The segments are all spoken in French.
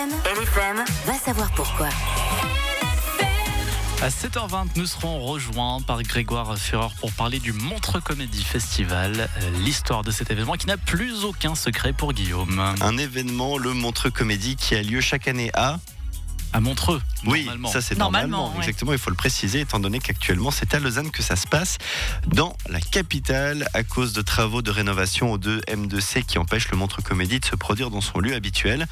LFM va savoir pourquoi. À 7h20, nous serons rejoints par Grégoire Fureur pour parler du Montreux Comédie Festival, l'histoire de cet événement qui n'a plus aucun secret pour Guillaume. Un événement, le Montreux Comédie, qui a lieu chaque année à Montreux, oui, normalement. ça c'est normalement. Exactement, il faut le préciser, étant donné qu'actuellement c'est à Lausanne que ça se passe, dans la capitale, à cause de travaux de rénovation aux 2 M2C qui empêchent le Montreux Comédie de se produire dans son lieu habituel.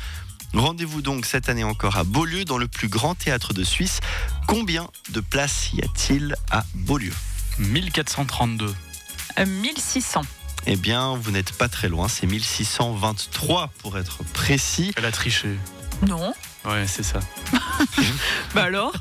Rendez-vous donc cette année encore à Beaulieu, dans le plus grand théâtre de Suisse. Combien de places y a-t-il à Beaulieu ? 1432. 1600. Eh bien, vous n'êtes pas très loin, c'est 1623 pour être précis. Elle a triché. Non. Ouais, c'est ça. Bah alors,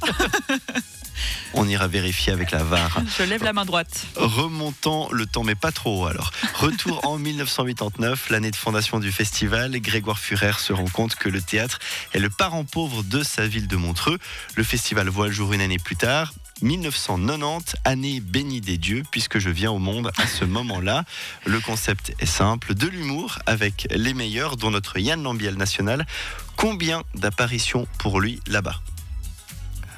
On ira vérifier avec la VAR. je lève la main droite. Remontant le temps, mais pas trop alors. Retour en 1989, l'année de fondation du festival. Grégoire Fureur se rend compte que le théâtre est le parent pauvre de sa ville de Montreux. Le festival voit le jour une année plus tard. 1990, année bénie des dieux, puisque je viens au monde à ce moment-là. Le concept est simple, de l'humour avec les meilleurs, dont notre Yann Lambiel national. Combien d'apparitions pour lui là-bas ?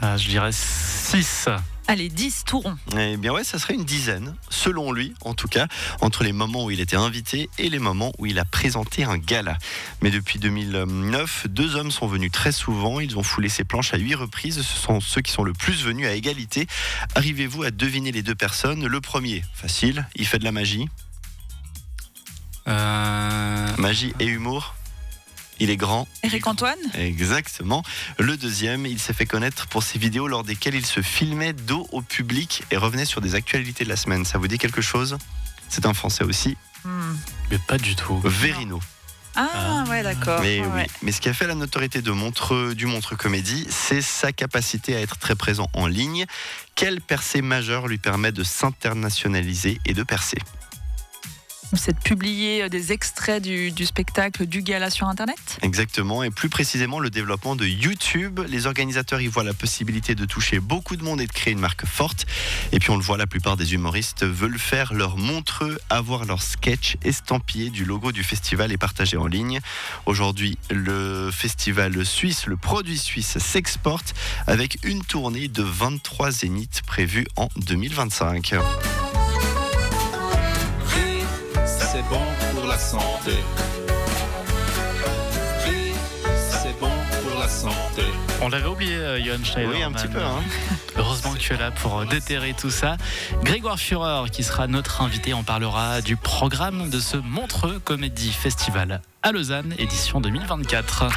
Je dirais 6. Allez, 10 tourons. Eh bien ouais, ça serait une dizaine, selon lui en tout cas, entre les moments où il était invité et les moments où il a présenté un gala. Mais depuis 2009, 2 hommes sont venus très souvent, ils ont foulé ses planches à 8 reprises, ce sont ceux qui sont le plus venus à égalité. Arrivez-vous à deviner les 2 personnes ? Le premier, facile, il fait de la magie. Magie et humour. Il est grand. Éric Antoine ? Exactement. Le deuxième, il s'est fait connaître pour ses vidéos lors desquelles il se filmait dos au public et revenait sur des actualités de la semaine. Ça vous dit quelque chose ? C'est un Français aussi. Mais pas du tout. Verino. Ah ouais, d'accord. Mais, Ouais. oui. Mais ce qui a fait la notoriété de Montreux, du Montreux Comédie, c'est sa capacité à être très présent en ligne. Quelle percée majeure lui permet de s'internationaliser et de percer ? C'est de publier des extraits du spectacle, du gala sur Internet ? Exactement, et plus précisément le développement de YouTube. Les organisateurs y voient la possibilité de toucher beaucoup de monde et de créer une marque forte. Et puis on le voit, la plupart des humoristes veulent faire leur Montreux, avoir leur sketch estampillé du logo du festival et partagé en ligne. Aujourd'hui, le festival suisse, le produit suisse s'exporte avec une tournée de 23 zéniths prévue en 2025. C'est bon pour la santé. Oui, c'est bon pour la santé. On l'avait oublié, Johan Schneider. Oui, un petit peu. Heureusement que tu es là pour déterrer tout ça. Grégoire Fureur, qui sera notre invité, on parlera du programme de ce Montreux Comédie Festival à Lausanne, édition 2024.